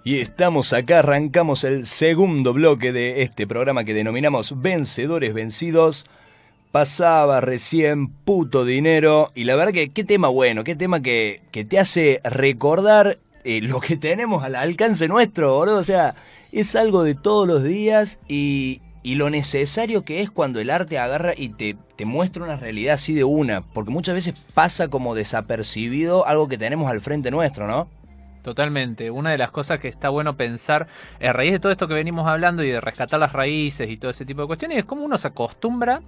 Y estamos acá, arrancamos el segundo bloque de este programa que denominamos Vencedores Vencidos. Pasaba recién Puto Dinero, y la verdad que qué tema bueno, qué tema que te hace recordar lo que tenemos al alcance nuestro, boludo. O sea, es algo de todos los días y lo necesario que es cuando el arte agarra y te muestra una realidad así de una, porque muchas veces pasa como desapercibido algo que tenemos al frente nuestro, ¿no? Totalmente. Una de las cosas que está bueno pensar a raíz de todo esto que venimos hablando y de rescatar las raíces y todo ese tipo de cuestiones es cómo uno se acostumbra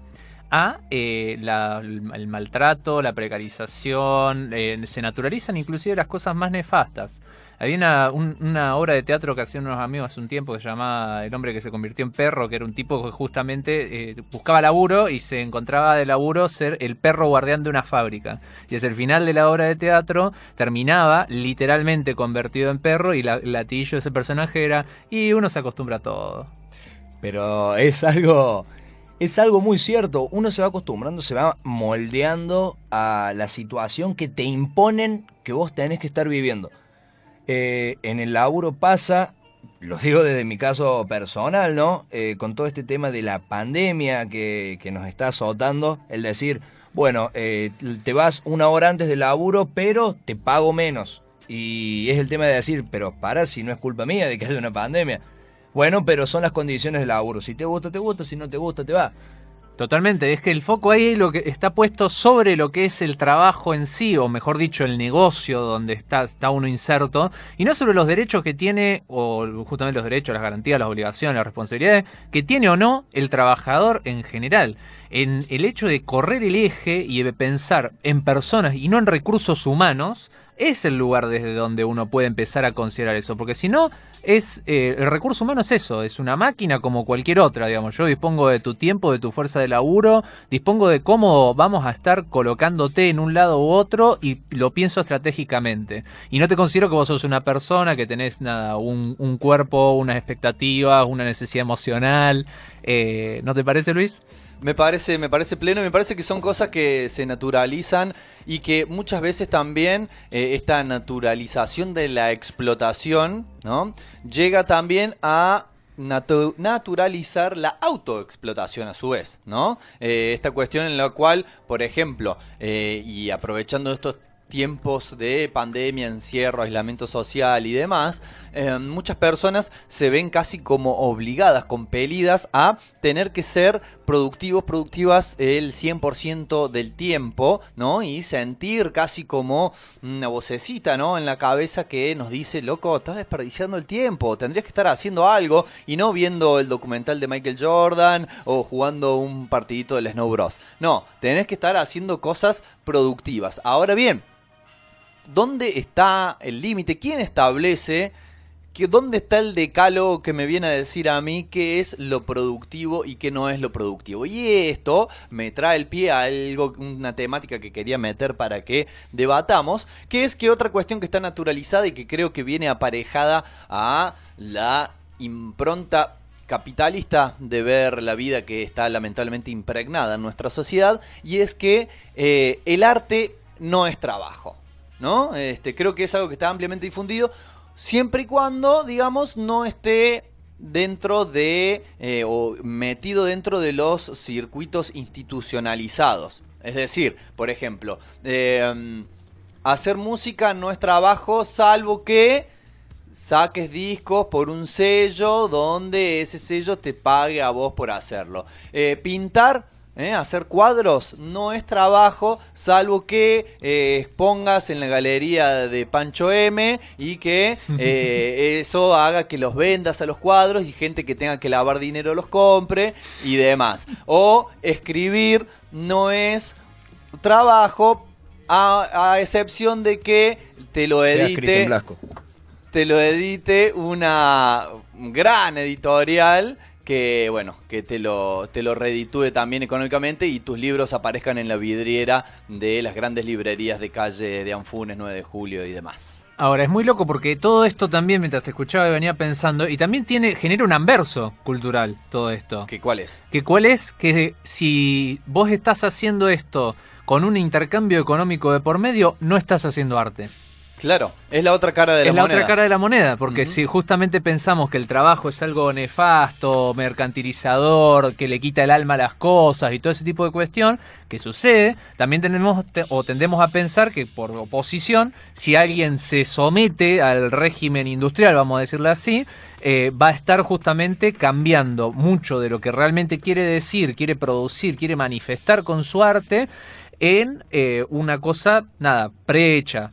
a el maltrato, la precarización, se naturalizan inclusive las cosas más nefastas. Había una obra de teatro que hacían unos amigos hace un tiempo que se llamaba El hombre que se convirtió en perro, que era un tipo que justamente buscaba laburo y se encontraba de laburo ser el perro guardián de una fábrica. Y desde el final de la obra de teatro terminaba literalmente convertido en perro y el latillo de ese personaje era y uno se acostumbra a todo. Pero es algo muy cierto. Uno se va acostumbrando, se va moldeando a la situación que te imponen que vos tenés que estar viviendo. En el laburo pasa, lo digo desde mi caso personal, ¿no? Con todo este tema de la pandemia que nos está azotando, el decir, bueno, te vas una hora antes del laburo, pero te pago menos. Y es el tema de decir, pero para, si no es culpa mía de que haya una pandemia. Bueno, pero son las condiciones del laburo. Si te gusta, si no te gusta, te va. Totalmente, es que el foco ahí lo que está puesto sobre lo que es el trabajo en sí, o mejor dicho, el negocio donde está uno inserto, y no sobre los derechos que tiene, o justamente los derechos, las garantías, las obligaciones, las responsabilidades, que tiene o no el trabajador en general. En el hecho de correr el eje y de pensar en personas y no en recursos humanos, es el lugar desde donde uno puede empezar a considerar eso, porque si no, el recurso humano es eso, es una máquina como cualquier otra, digamos. Yo dispongo de tu tiempo, de tu fuerza de laburo, dispongo de cómo vamos a estar colocándote en un lado u otro y lo pienso estratégicamente. Y no te considero que vos sos una persona que tenés un cuerpo, unas expectativas, una necesidad emocional. ¿No te parece, Luis? Me parece pleno y me parece que son cosas que se naturalizan y que muchas veces también esta naturalización de la explotación, ¿no? Llega también a naturalizar la autoexplotación a su vez, ¿no? Esta cuestión en la cual, por ejemplo, y aprovechando estos tiempos de pandemia, encierro, aislamiento social y demás, muchas personas se ven casi como obligadas, compelidas a tener que ser productivas el 100% del tiempo, ¿no? Y sentir casi como una vocecita, ¿no? En la cabeza que nos dice, loco, estás desperdiciando el tiempo, tendrías que estar haciendo algo y no viendo el documental de Michael Jordan o jugando un partidito del Snow Bros. No, tenés que estar haciendo cosas productivas. Ahora bien, ¿dónde está el límite? ¿Quién establece dónde está el decálogo que me viene a decir a mí qué es lo productivo y qué no es lo productivo? Y esto me trae el pie a una temática que quería meter para que debatamos, que es que otra cuestión que está naturalizada y que creo que viene aparejada a la impronta capitalista de ver la vida que está lamentablemente impregnada en nuestra sociedad, y es que el arte no es trabajo, ¿no? Creo que es algo que está ampliamente difundido, siempre y cuando, digamos, no esté dentro de o metido dentro de los circuitos institucionalizados. Es decir, por ejemplo, hacer música no es trabajo, salvo que saques discos por un sello donde ese sello te pague a vos por hacerlo. Pintar, hacer cuadros no es trabajo, salvo que expongas en la galería de Pancho M y que eso haga que los vendas a los cuadros y gente que tenga que lavar dinero los compre y demás. O escribir no es trabajo, a excepción de que te lo edite una gran editorial que, bueno, que te lo reditúe también económicamente y tus libros aparezcan en la vidriera de las grandes librerías de calle de Anfunes, 9 de Julio y demás. Ahora, es muy loco porque todo esto también, mientras te escuchaba y venía pensando, y también genera un anverso cultural todo esto. ¿Cuál es? Que si vos estás haciendo esto con un intercambio económico de por medio, no estás haciendo arte. Claro, es la otra cara de la Es la moneda. otra cara de la moneda, porque si justamente pensamos que el trabajo es algo nefasto, mercantilizador, que le quita el alma a las cosas y todo ese tipo de cuestión que sucede, también tendemos a pensar que por oposición, si alguien se somete al régimen industrial, vamos a decirlo así, va a estar justamente cambiando mucho de lo que realmente quiere decir, quiere producir, quiere manifestar con su arte en una cosa, nada, prehecha,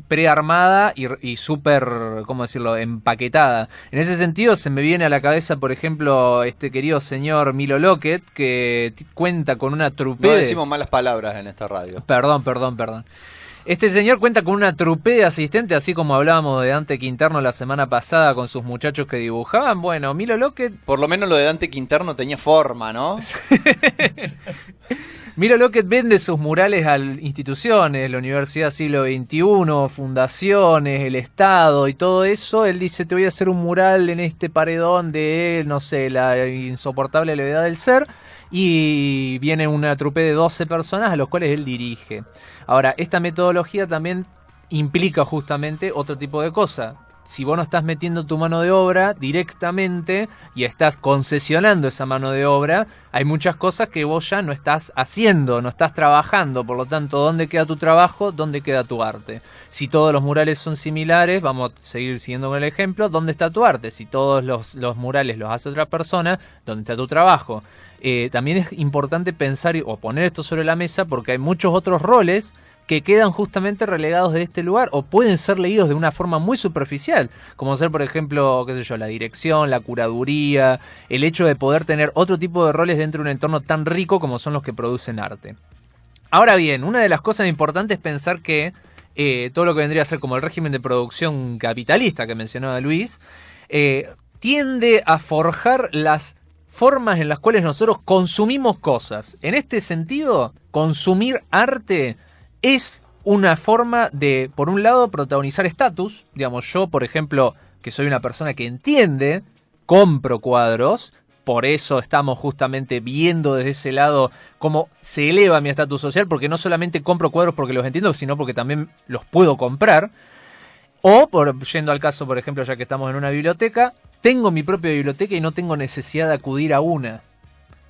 prearmada y súper, ¿cómo decirlo?, empaquetada. En ese sentido se me viene a la cabeza, por ejemplo, este querido señor Milo Lockett, que cuenta con una trupe No de... decimos malas palabras en esta radio. Perdón. Este señor cuenta con una trupe de asistentes, así como hablábamos de Dante Quinterno la semana pasada con sus muchachos que dibujaban. Bueno, Milo Lockett... Por lo menos lo de Dante Quinterno tenía forma, ¿no? Milo Lockett vende sus murales a instituciones, la Universidad Siglo XXI, fundaciones, el Estado y todo eso. Él dice, te voy a hacer un mural en este paredón de, no sé, la insoportable levedad del ser. Y viene una trupe de 12 personas a los cuales él dirige. Ahora, esta metodología también implica justamente otro tipo de cosa. Si vos no estás metiendo tu mano de obra directamente y estás concesionando esa mano de obra, hay muchas cosas que vos ya no estás haciendo, no estás trabajando. Por lo tanto, ¿dónde queda tu trabajo? ¿Dónde queda tu arte? Si todos los murales son similares, vamos a seguir siguiendo con el ejemplo, ¿dónde está tu arte? Si todos los murales los hace otra persona, ¿dónde está tu trabajo? También es importante pensar o poner esto sobre la mesa porque hay muchos otros roles que quedan justamente relegados de este lugar o pueden ser leídos de una forma muy superficial, como ser, por ejemplo, qué sé yo, la dirección, la curaduría, el hecho de poder tener otro tipo de roles dentro de un entorno tan rico como son los que producen arte. Ahora bien, una de las cosas importantes es pensar que todo lo que vendría a ser como el régimen de producción capitalista que mencionaba Luis, tiende a forjar las formas en las cuales nosotros consumimos cosas. En este sentido, consumir arte es una forma de, por un lado, protagonizar estatus. Digamos, yo, por ejemplo, que soy una persona que entiende, compro cuadros. Por eso estamos justamente viendo desde ese lado cómo se eleva mi estatus social, porque no solamente compro cuadros porque los entiendo, sino porque también los puedo comprar. O, yendo al caso, por ejemplo, ya que estamos en una biblioteca, tengo mi propia biblioteca y no tengo necesidad de acudir a una.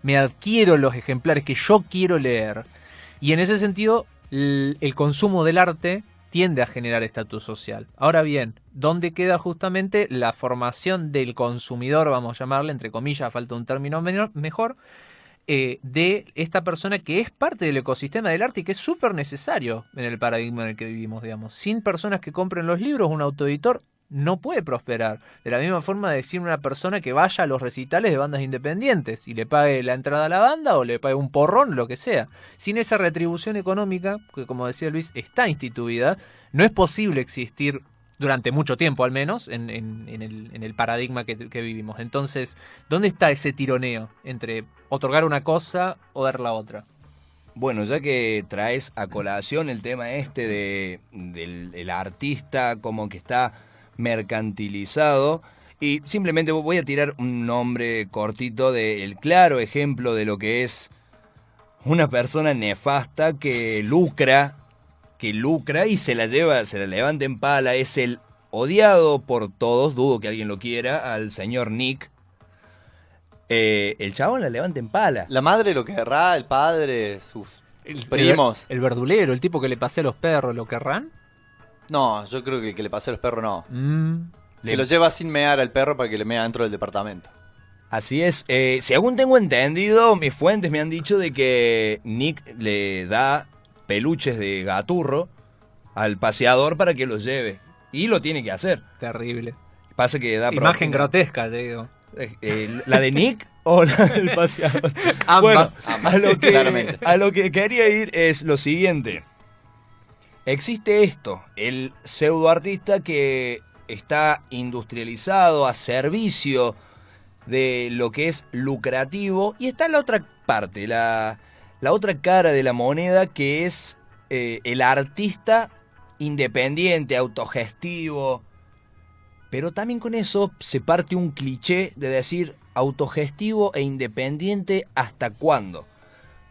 Me adquiero los ejemplares que yo quiero leer. Y en ese sentido, el consumo del arte tiende a generar estatus social. Ahora bien, ¿dónde queda justamente la formación del consumidor, vamos a llamarle, entre comillas, falta un término mejor, de esta persona que es parte del ecosistema del arte y que es súper necesario en el paradigma en el que vivimos, digamos? Sin personas que compren los libros, un autoeditor no puede prosperar. De la misma forma de decir una persona que vaya a los recitales de bandas independientes y le pague la entrada a la banda o le pague un porrón, lo que sea. Sin esa retribución económica, que como decía Luis, está instituida, no es posible existir durante mucho tiempo al menos en el paradigma que vivimos. Entonces, ¿dónde está ese tironeo entre otorgar una cosa o dar la otra? Bueno, ya que traes a colación el tema del artista como que está mercantilizado, y simplemente voy a tirar un nombre cortito del claro ejemplo de lo que es una persona nefasta que lucra y se la levanta en pala. Es el odiado por todos, dudo que alguien lo quiera, al señor Nick. El chabón la levanta en pala. La madre lo querrá, el padre, sus primos. El verdulero, el tipo que le pasea a los perros, ¿lo querrán? No, yo creo que el que le pasé a los perros no. Se lo lleva sin mear al perro para que le mea dentro del departamento. Así es. Según tengo entendido, mis fuentes me han dicho de que Nick le da peluches de gaturro al paseador para que los lleve. Y lo tiene que hacer. Terrible. Pasa que da imagen grotesca, te digo. ¿La de Nick o la del paseador? Ambas. Bueno, Claramente. a lo que quería ir es lo siguiente. Existe esto, el pseudoartista que está industrializado a servicio de lo que es lucrativo, y está la otra parte, la otra cara de la moneda, que es el artista independiente, autogestivo. Pero también con eso se parte un cliché de decir autogestivo e independiente, ¿hasta cuándo?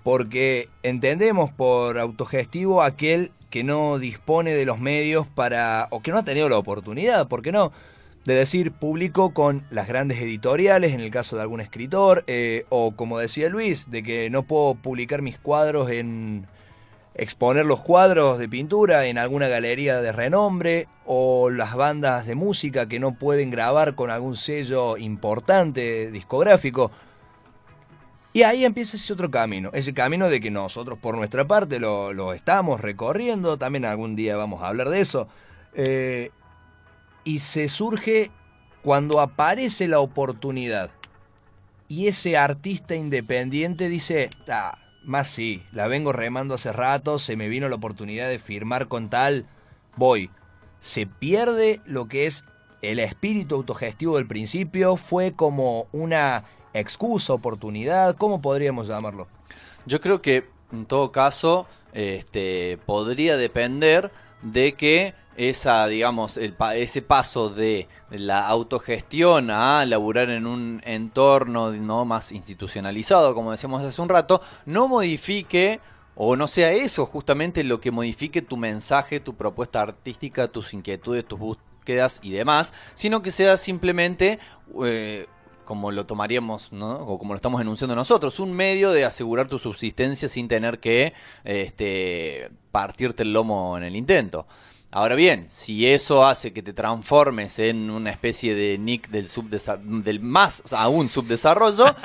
porque entendemos por autogestivo aquel que no dispone de los medios para, o que no ha tenido la oportunidad, ¿por qué no?, de decir publico con las grandes editoriales, en el caso de algún escritor, o como decía Luis, de que no puedo publicar mis cuadros exponer los cuadros de pintura en alguna galería de renombre, o las bandas de música que no pueden grabar con algún sello importante discográfico. Y ahí empieza ese otro camino, ese camino de que nosotros por nuestra parte lo estamos recorriendo, también algún día vamos a hablar de eso, y se surge cuando aparece la oportunidad y ese artista independiente dice, más sí, la vengo remando hace rato, se me vino la oportunidad de firmar con tal, voy. Se pierde lo que es el espíritu autogestivo del principio, fue como una excusa, oportunidad, ¿cómo podríamos llamarlo? Yo creo que en todo caso podría depender de que ese paso de la autogestión a laburar en un entorno no más institucionalizado, como decíamos hace un rato, no modifique o no sea eso justamente lo que modifique tu mensaje, tu propuesta artística, tus inquietudes, tus búsquedas y demás, sino que sea simplemente como lo tomaríamos, ¿no?, o como lo estamos enunciando nosotros, un medio de asegurar tu subsistencia sin tener que partirte el lomo en el intento. Ahora bien, si eso hace que te transformes en una especie de Nick del más aún subdesarrollo,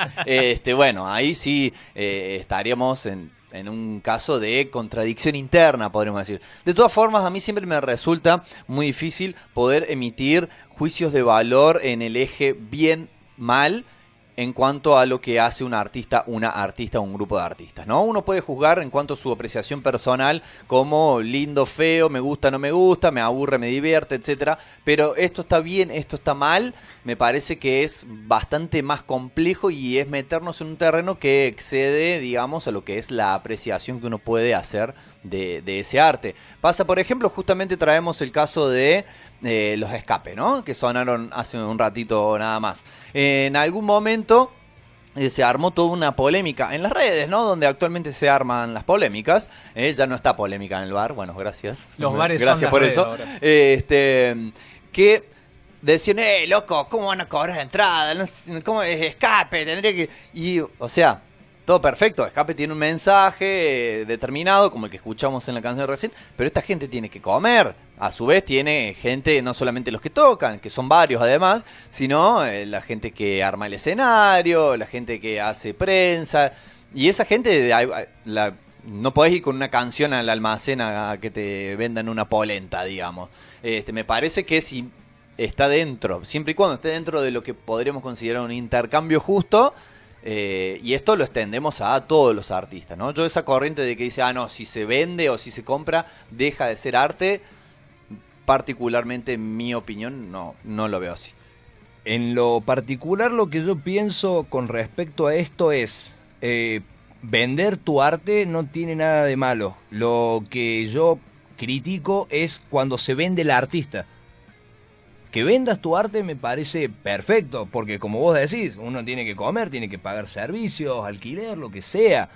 bueno, ahí sí estaríamos en un caso de contradicción interna, podríamos decir. De todas formas, a mí siempre me resulta muy difícil poder emitir juicios de valor en el eje bien-mal en cuanto a lo que hace un artista, un grupo de artistas, ¿no? Uno puede juzgar en cuanto a su apreciación personal como lindo, feo, me gusta, no me gusta, me aburre, me divierte, etcétera. Pero esto está bien, esto está mal, me parece que es bastante más complejo y es meternos en un terreno que excede, digamos, a lo que es la apreciación que uno puede hacer de ese arte. Pasa, por ejemplo, justamente traemos el caso de los Escape, ¿no?, que sonaron hace un ratito nada más. En algún momento se armó toda una polémica en las redes, ¿no?, donde actualmente se arman las polémicas. Ya no está polémica en el bar, bueno, gracias. Los bares gracias son por las eso. redes Que decían, loco, ¿cómo van a cobrar entrada? No sé, ¿cómo es Escape? Tendría que... Y, o sea, todo perfecto, Escape tiene un mensaje determinado, como el que escuchamos en la canción de recién, pero esta gente tiene que comer. A su vez tiene gente, no solamente los que tocan, que son varios además, sino la gente que arma el escenario, la gente que hace prensa. Y esa gente, no podés ir con una canción al almacén a que te vendan una polenta, digamos. Me parece que si está dentro, siempre y cuando esté dentro de lo que podríamos considerar un intercambio justo, y esto lo extendemos a todos los artistas, ¿no? Yo esa corriente de que dice, no, si se vende o si se compra, deja de ser arte, particularmente en mi opinión, no lo veo así. En lo particular, lo que yo pienso con respecto a esto es, vender tu arte no tiene nada de malo. Lo que yo critico es cuando se vende el artista. Que vendas tu arte me parece perfecto, porque como vos decís, uno tiene que comer, tiene que pagar servicios, alquiler, lo que sea,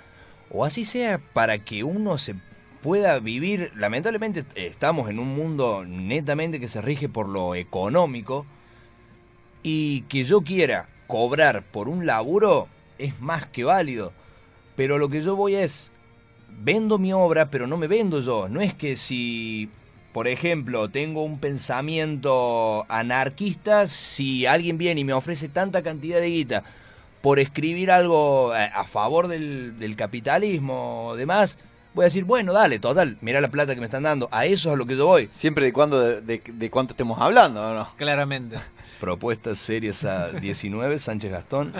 o así sea, para que uno se pueda vivir. Lamentablemente estamos en un mundo netamente que se rige por lo económico, y que yo quiera cobrar por un laburo es más que válido, pero lo que yo voy es, vendo mi obra, pero no me vendo yo. No es que si, por ejemplo, tengo un pensamiento anarquista, si alguien viene y me ofrece tanta cantidad de guita por escribir algo a favor del capitalismo o demás, voy a decir, bueno, dale, total, mirá la plata que me están dando. A eso es a lo que yo voy. Siempre de cuánto estemos hablando, ¿no? Claramente. Propuestas serias a 19, Sánchez Gastón.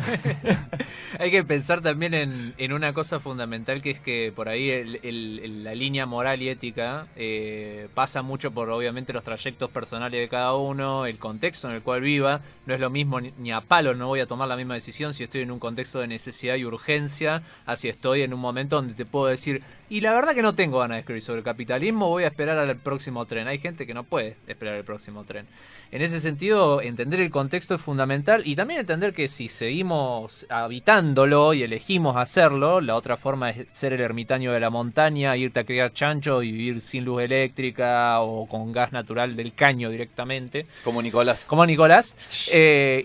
Hay que pensar también en una cosa fundamental, que es que por ahí la línea moral y ética pasa mucho por, obviamente, los trayectos personales de cada uno, el contexto en el cual viva. No es lo mismo, ni a palo no voy a tomar la misma decisión si estoy en un contexto de necesidad y urgencia, así estoy en un momento donde te puedo decir, Y la verdad que no tengo ganas de escribir sobre capitalismo, voy a esperar al próximo tren. Hay gente que no puede esperar el próximo tren. En ese sentido, entender el contexto es fundamental y también entender que si seguimos habitándolo y elegimos hacerlo, la otra forma es ser el ermitaño de la montaña, irte a criar chancho y vivir sin luz eléctrica o con gas natural del caño directamente. Como Nicolás.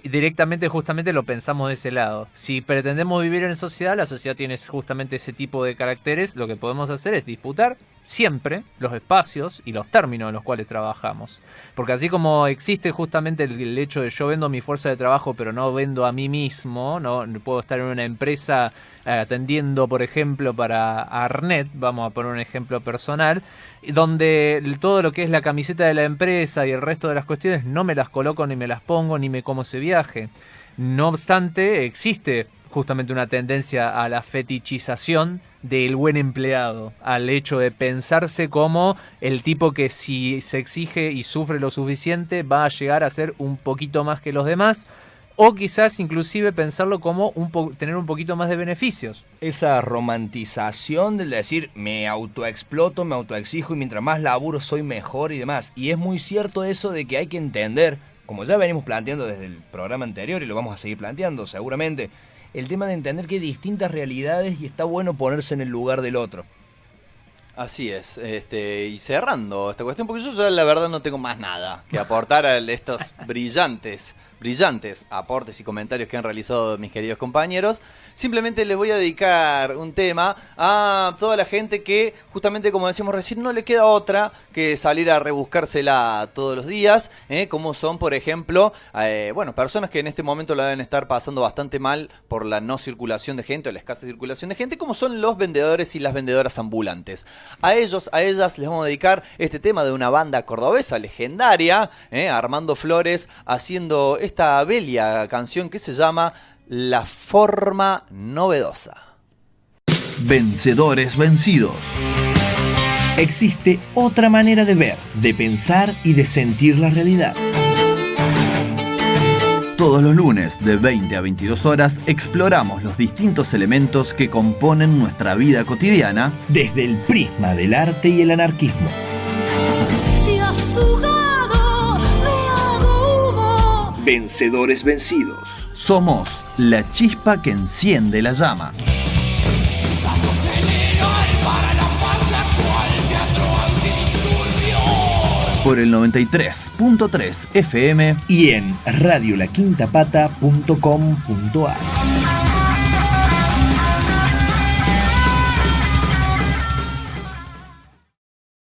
Directamente justamente lo pensamos de ese lado. Si pretendemos vivir en sociedad, la sociedad tiene justamente ese tipo de caracteres, lo que podemos hacer es disputar siempre los espacios y los términos en los cuales trabajamos. Porque así como existe justamente el hecho de yo vendo mi fuerza de trabajo pero no vendo a mí mismo, no puedo estar en una empresa atendiendo, por ejemplo, para Arnet, vamos a poner un ejemplo personal, donde todo lo que es la camiseta de la empresa y el resto de las cuestiones no me las coloco, ni me las pongo, ni me como ese viaje. No obstante, existe justamente una tendencia a la fetichización del buen empleado, al hecho de pensarse como el tipo que si se exige y sufre lo suficiente va a llegar a ser un poquito más que los demás, o quizás inclusive pensarlo como tener un poquito más de beneficios. Esa romantización del decir me autoexploto, me autoexijo y mientras más laburo soy mejor y demás. Y es muy cierto eso de que hay que entender, como ya venimos planteando desde el programa anterior y lo vamos a seguir planteando seguramente, el tema de entender que hay distintas realidades y está bueno ponerse en el lugar del otro. Así es, y cerrando esta cuestión, porque yo ya la verdad no tengo más nada que aportar a estos brillantes aportes y comentarios que han realizado mis queridos compañeros. Simplemente les voy a dedicar un tema a toda la gente que, justamente como decíamos recién, no le queda otra que salir a rebuscársela todos los días, como son, por ejemplo, personas que en este momento la deben estar pasando bastante mal por la no circulación de gente o la escasa circulación de gente, como son los vendedores y las vendedoras ambulantes. A ellos, a ellas les vamos a dedicar este tema de una banda cordobesa legendaria, Armando Flores, haciendo esta bella canción que se llama La Forma Novedosa. Vencedores vencidos. Existe otra manera de ver, de pensar y de sentir la realidad. Todos los lunes de 20 a 22 horas exploramos los distintos elementos que componen nuestra vida cotidiana desde el prisma del arte y el anarquismo. Vencedores vencidos. Somos la chispa que enciende la llama. Por el 93.3 FM y en radiolaquintapata.com.ar.